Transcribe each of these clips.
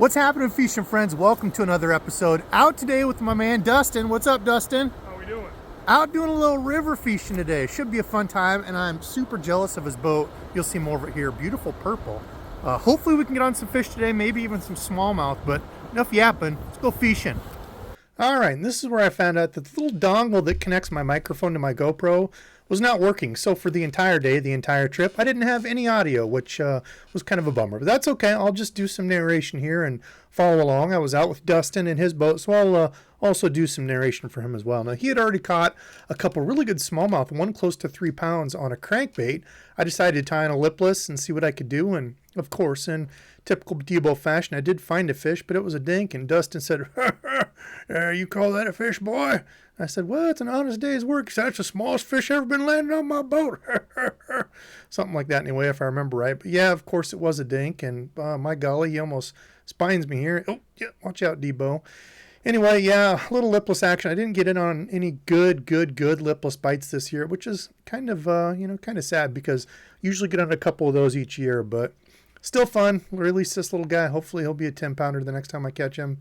What's happening, fishing friends? Welcome to another episode. Out today with my man Dustin. What's up, Dustin? How we doing? Out doing a little river fishing today. Should be a fun time, and I'm super jealous of his boat. You'll see more of it here. Beautiful purple. Hopefully we can get on some fish today, maybe even some smallmouth, but enough yapping. Let's go fishing. All right, and this is where I found out that the little dongle that connects my microphone to my GoPro was not working. So for the entire day, the entire trip, I didn't have any audio, which was kind of a bummer. But that's okay. I'll just do some narration here and follow along. I was out with Dustin in his boat, so I'll also do some narration for him as well. Now, he had already caught a couple really good smallmouth, one close to 3 pounds on a crankbait. I decided to tie on a lipless and see what I could do. And, of course, in typical Debo fashion, I did find a fish, but it was a dink. And Dustin said, you call that a fish, boy? I said, well, it's an honest day's work. He said, that's the smallest fish ever been landed on my boat. Something like that anyway, if I remember right. But yeah, of course, it was a dink. And my golly, he almost spines me here. Oh, yeah, watch out, Debo. Anyway, yeah, a little lipless action. I didn't get in on any good lipless bites this year, which is kind of, kind of sad because I usually get on a couple of those each year. But still fun. Release this little guy. Hopefully he'll be a 10-pounder the next time I catch him.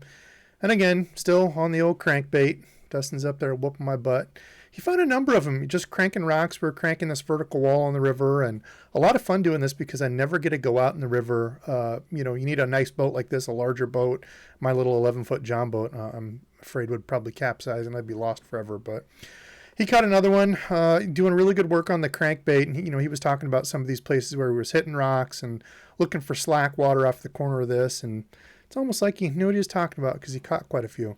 And again, still on the old crankbait. Dustin's up there whooping my butt. He found a number of them, just cranking rocks. We're cranking this vertical wall on the river, and a lot of fun doing this because I never get to go out in the river. You need a nice boat like this, a larger boat. My little 11-foot John boat, I'm afraid would probably capsize and I'd be lost forever. But he caught another one, doing really good work on the crankbait. And he was talking about some of these places where he was hitting rocks and looking for slack water off the corner of this, and it's almost like he knew what he was talking about because he caught quite a few.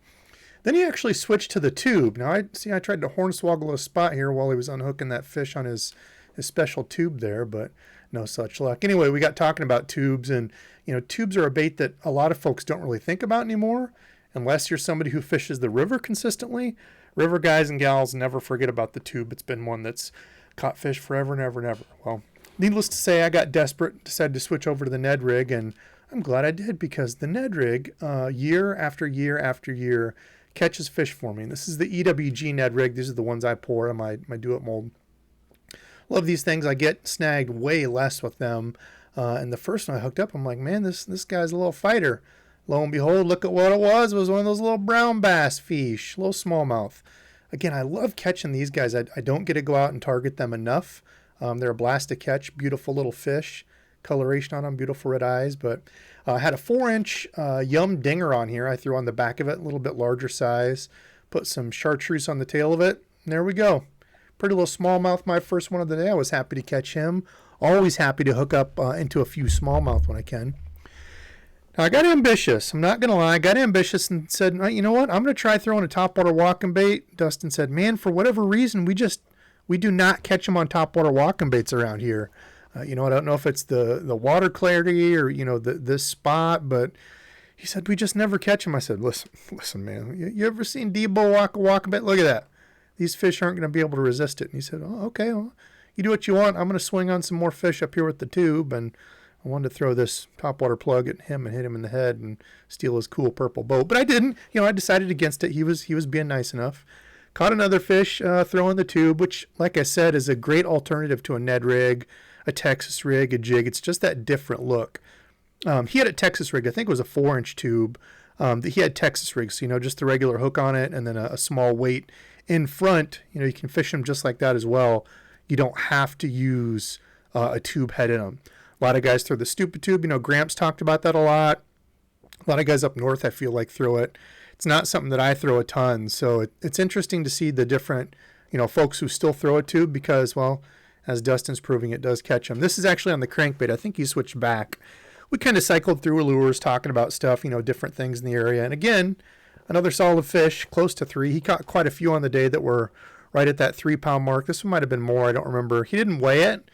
Then he actually switched to the tube. Now, I tried to hornswoggle a spot here while he was unhooking that fish on his special tube there, but no such luck. Anyway, we got talking about tubes, and, tubes are a bait that a lot of folks don't really think about anymore, unless you're somebody who fishes the river consistently. River guys and gals never forget about the tube. It's been one that's caught fish forever and ever and ever. Well, needless to say, I got desperate, decided to switch over to the Ned Rig, and I'm glad I did because the Ned Rig, year after year after year, catches fish for me. And this is the EWG Ned Rig. These are the ones I pour in my do-it mold. Love these things. I get snagged way less with them. And the first one I hooked up, I'm like, man, this guy's a little fighter. Lo and behold, look at what it was. It was one of those little brown bass fish, little smallmouth. Again, I love catching these guys. I don't get to go out and target them enough. They're a blast to catch. Beautiful little fish. Coloration on them, beautiful red eyes. But I had a 4-inch Yum Dinger on here. I threw on the back of it, a little bit larger size. Put some chartreuse on the tail of it. And there we go. Pretty little smallmouth, my first one of the day. I was happy to catch him. Always happy to hook up into a few smallmouth when I can. Now, I got ambitious. I'm not going to lie. I got ambitious and said, you know what? I'm going to try throwing a topwater walking bait. Dustin said, man, for whatever reason, we do not catch them on topwater walking baits around here. I don't know if it's the water clarity or, this spot, but he said, we just never catch them. I said, listen, man, you ever seen Debo walk a bit? Look at that. These fish aren't going to be able to resist it. And he said, oh, okay, well, you do what you want. I'm going to swing on some more fish up here with the tube. And I wanted to throw this topwater plug at him and hit him in the head and steal his cool purple boat. But I didn't. I decided against it. He was being nice enough. Caught another fish throwing the tube, which, like I said, is a great alternative to a Ned Rig, a Texas rig, a jig. It's just that different look. He had a Texas rig. I think it was a 4-inch tube. He had Texas rigs, so, just the regular hook on it and then a small weight in front. You can fish them just like that as well. You don't have to use a tube head in them. A lot of guys throw the stupid tube. Gramps talked about that a lot. A lot of guys up north, I feel like, throw it. It's not something that I throw a ton. So it's interesting to see the different, folks who still throw a tube because, well, as Dustin's proving, it does catch them. This is actually on the crankbait. I think he switched back. We kind of cycled through lures, talking about stuff, different things in the area. And again, another solid fish, close to 3. He caught quite a few on the day that were right at that 3-pound mark. This one might have been more. I don't remember. He didn't weigh it.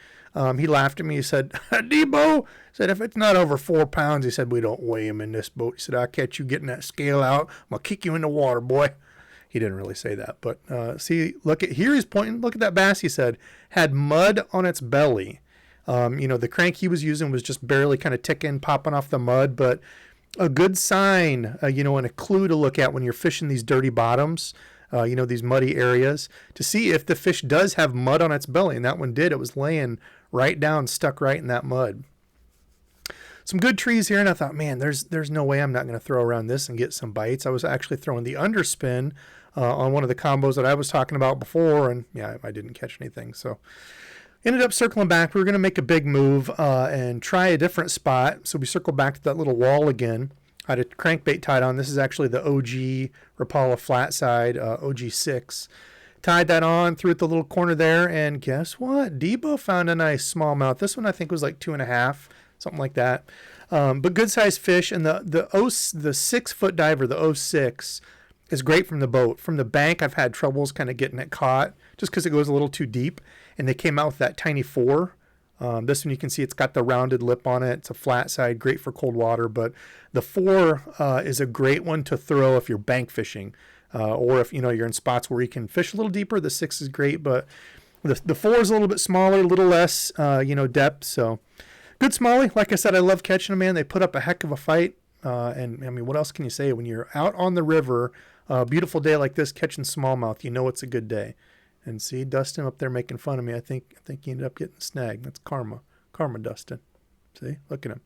He laughed at me. He said, Debo, said, if it's not over 4 pounds, he said, we don't weigh him in this boat. He said, I'll catch you getting that scale out. I'm going to kick you in the water, boy. He didn't really say that, but see, here he's pointing. Look at that bass, he said, had mud on its belly. The crank he was using was just barely kind of ticking, popping off the mud, but a good sign, and a clue to look at when you're fishing these dirty bottoms, these muddy areas, to see if the fish does have mud on its belly, and that one did. It was laying right down, stuck right in that mud. some good trees here, and I thought, man, there's no way I'm not going to throw around this and get some bites. I was actually throwing the Underspin on one of the combos that I was talking about before, and yeah, I didn't catch anything. So ended up circling back. We were going to make a big move and try a different spot. So we circled back to that little wall again. I had a crankbait tied on. This is actually the OG Rapala flat side, OG6. Tied that on, threw it the little corner there, and guess what? Debo found a nice smallmouth. This one I think was like 2.5, something like that. But good sized fish, and the 6-foot diver, the 06, is great from the boat. From the bank, I've had troubles kind of getting it caught just because it goes a little too deep, and they came out with that tiny 4. This one you can see it's got the rounded lip on it. It's a flat side, great for cold water, but the 4 is a great one to throw if you're bank fishing. Or if you're in spots where you can fish a little deeper. The 6 is great, but the 4 is a little bit smaller, a little less depth. So good smallie. Like I said, I love catching them, man. They put up a heck of a fight. And I mean, what else can you say when you're out on the river, beautiful day like this, catching smallmouth? You know it's a good day. And see Dustin up there making fun of me. I think he ended up getting snagged. That's karma, Dustin. See, look at him.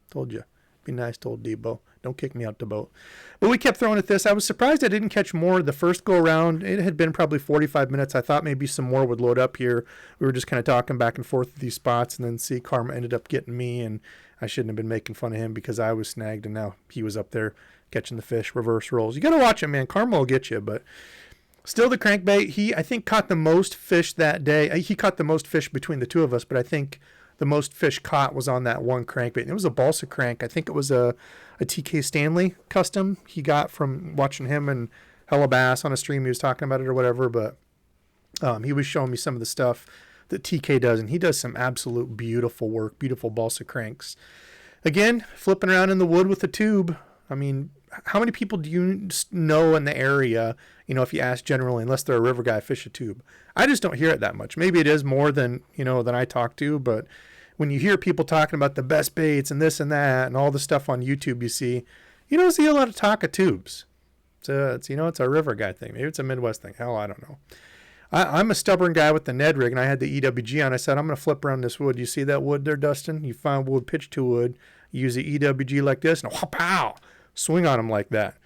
Told you. Be nice to old Debo. Don't kick me out the boat. But we kept throwing at this. I was surprised I didn't catch more the first go around. It had been probably 45 minutes. I thought maybe some more would load up here. We were just kind of talking back and forth at these spots, and then see Karma ended up getting me, and I shouldn't have been making fun of him because I was snagged, and now he was up there catching the fish, reverse rolls. You got to watch him, man. Karma will get you, but still the crankbait. He, I think, caught the most fish that day. He caught the most fish between the two of us, but I think the most fish caught was on that one crankbait. And it was a balsa crank. I think it was a TK Stanley custom he got from watching him and Hella Bass on a stream. He was talking about it or whatever, but he was showing me some of the stuff that TK does, and he does some absolute beautiful work, beautiful balsa cranks. Again, flipping around in the wood with a tube. I mean, how many people do you know in the area, if you ask generally, unless they're a river guy, fish a tube? I just don't hear it that much. Maybe it is more than I talk to, but when you hear people talking about the best baits and this and that and all the stuff on YouTube you don't see a lot of talk of tubes. It's a river guy thing. Maybe it's a Midwest thing. Hell, I don't know. I'm a stubborn guy with the Ned Rig, and I had the EWG on. I said, I'm going to flip around this wood. You see that wood there, Dustin? You find wood, pitch to wood. You use the EWG like this, and pow, swing on them like that.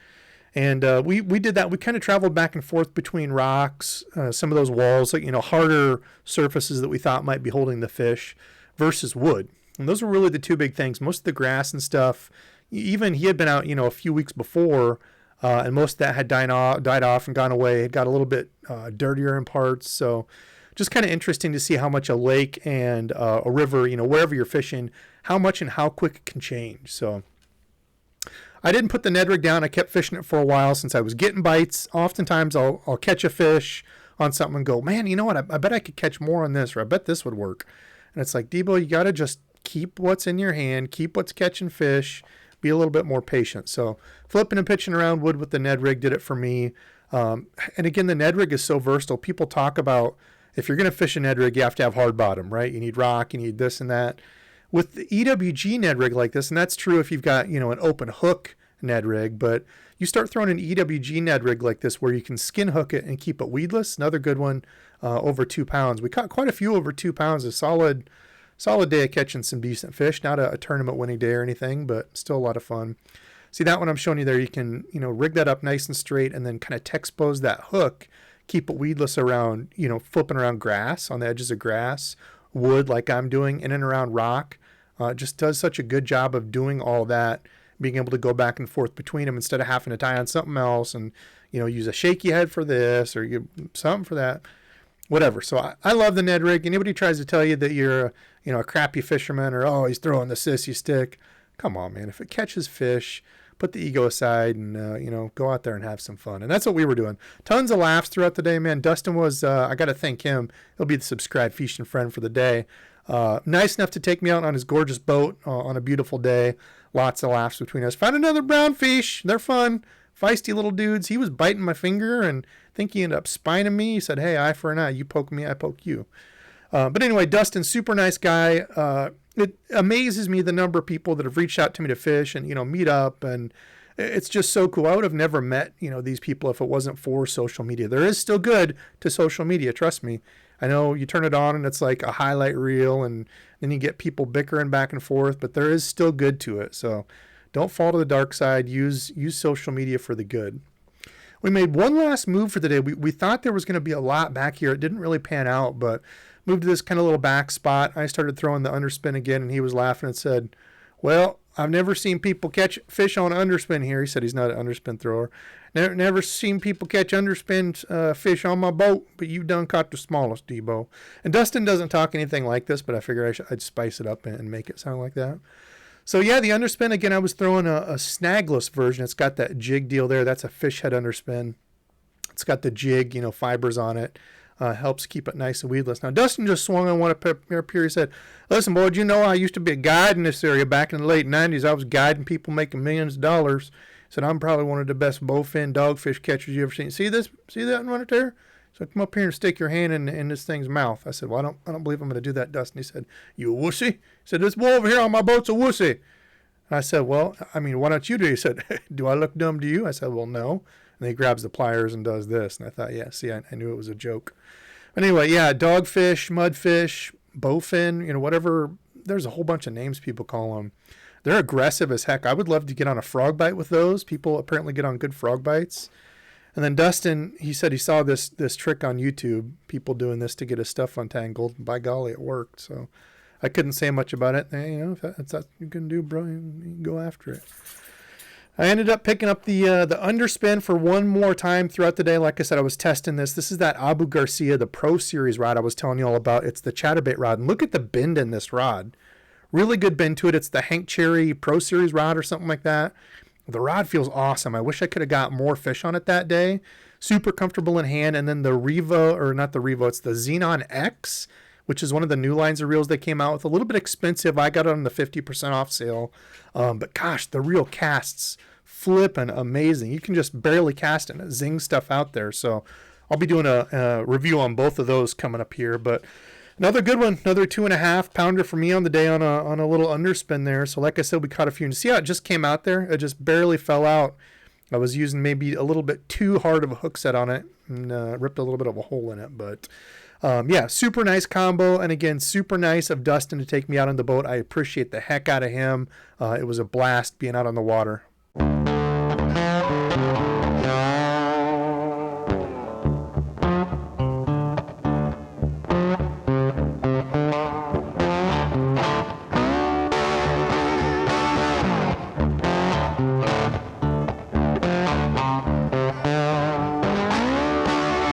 And we did that. We kind of traveled back and forth between rocks, some of those walls, like, harder surfaces that we thought might be holding the fish versus wood. And those were really the two big things. Most of the grass and stuff, even he had been out, a few weeks before, and most of that had died off and gone away. It got a little bit dirtier in parts. So just kind of interesting to see how much a lake and a river, wherever you're fishing, how much and how quick it can change. So I didn't put the Ned Rig down. I kept fishing it for a while since I was getting bites. Oftentimes I'll catch a fish on something and go, man, you know what? I bet I could catch more on this, or I bet this would work. And it's like, Debo, you got to just keep what's in your hand, keep what's catching fish, be a little bit more patient. So flipping and pitching around wood with the Ned Rig did it for me. And again, the Ned Rig is so versatile. People talk about if you're going to fish a Ned Rig, you have to have hard bottom, right? You need rock, you need this and that. With the EWG Ned Rig like this, and that's true if you've got, an open hook Ned Rig, but you start throwing an EWG Ned Rig like this where you can skin hook it and keep it weedless. Another good one, over 2 pounds. We caught quite a few over 2 pounds. A solid day of catching some decent fish. Not a tournament winning day or anything, but still a lot of fun. See that one I'm showing you there, you can, rig that up nice and straight and then kind of texpose that hook, keep it weedless around, flipping around grass, on the edges of grass, wood like I'm doing, in and around rock. Just does such a good job of doing all that, being able to go back and forth between them instead of having to tie on something else and, use a shaky head for this or something for that, whatever. So I love the Ned Rig. Anybody tries to tell you that you're a crappy fisherman or, oh, he's throwing the sissy stick. Come on, man. If it catches fish, put the ego aside and, go out there and have some fun. And that's what we were doing. Tons of laughs throughout the day, man. Dustin was, I got to thank him. He'll be the subscribed fishing friend for the day. Nice enough to take me out on his gorgeous boat on a beautiful day. Lots of laughs between us. Found another brown fish. They're fun. Feisty little dudes. He was biting my finger and I think he ended up spining me. He said, hey, eye for an eye. You poke me, I poke you. But anyway, Dustin, super nice guy. It amazes me the number of people that have reached out to me to fish and, meet up. And it's just so cool. I would have never met, these people if it wasn't for social media. There is still good to social media. Trust me. I know you turn it on and it's like a highlight reel, and then you get people bickering back and forth, but there is still good to it. So don't fall to the dark side. Use social media for the good. We made one last move for the day. We thought there was going to be a lot back here. It didn't really pan out, but moved to this kind of little back spot. I started throwing the underspin again, and he was laughing and said, well, I've never seen people catch fish on underspin here. He said he's not an underspin thrower. Never seen people catch underspin fish on my boat, but you done caught the smallest, Debo. And Dustin doesn't talk anything like this, but I figured I'd spice it up and make it sound like that. So yeah, the underspin, again, I was throwing a snagless version. It's got that jig deal there. That's a fish head underspin. It's got the jig, fibers on it. Helps keep it nice and weedless. Now, Dustin just swung on one up here. He said, listen, boy, I used to be a guide in this area back in the late 90s. I was guiding people making millions of dollars. He said, I'm probably one of the best bowfin dogfish catchers you ever seen. See this? See that one right there? So come up here and stick your hand in this thing's mouth. I said, well, I don't believe I'm going to do that, Dustin. He said, you a wussy? He said, this boy over here on my boat's a wussy. And I said, well, why don't you do it? He said, do I look dumb to you? I said, well, no. And he grabs the pliers and does this. And I thought, yeah, see, I knew it was a joke. Anyway, yeah, dogfish, mudfish, bowfin, whatever. There's a whole bunch of names people call them. They're aggressive as heck. I would love to get on a frog bite with those. People apparently get on good frog bites. And then Dustin, he said he saw this trick on YouTube, people doing this to get his stuff untangled. By golly, it worked. So I couldn't say much about it. If that's what you can do, bro, you can go after it. I ended up picking up the underspin for one more time throughout the day. Like I said, I was testing this. This is that Abu Garcia, the Pro Series rod I was telling you all about. It's the chatterbait rod. And look at the bend in this rod. Really good bend to it. It's the Hank Cherry Pro Series rod or something like that. The rod feels awesome. I wish I could have got more fish on it that day. Super comfortable in hand. And then the Revo, or not the Revo, it's the Xenon X, which is one of the new lines of reels they came out with. A little bit expensive. I got it on the 50% off sale. But gosh, the reel casts flipping amazing. You can just barely cast it and zing stuff out there. So I'll be doing a review on both of those coming up here. But another good one, another 2.5 pounder for me on the day on a little underspin there. So like I said, we caught a few. And see how it just came out there? It just barely fell out. I was using maybe a little bit too hard of a hook set on it and ripped a little bit of a hole in it. But yeah, super nice combo. And again, super nice of Dustin to take me out on the boat. I appreciate the heck out of him. It was a blast being out on the water.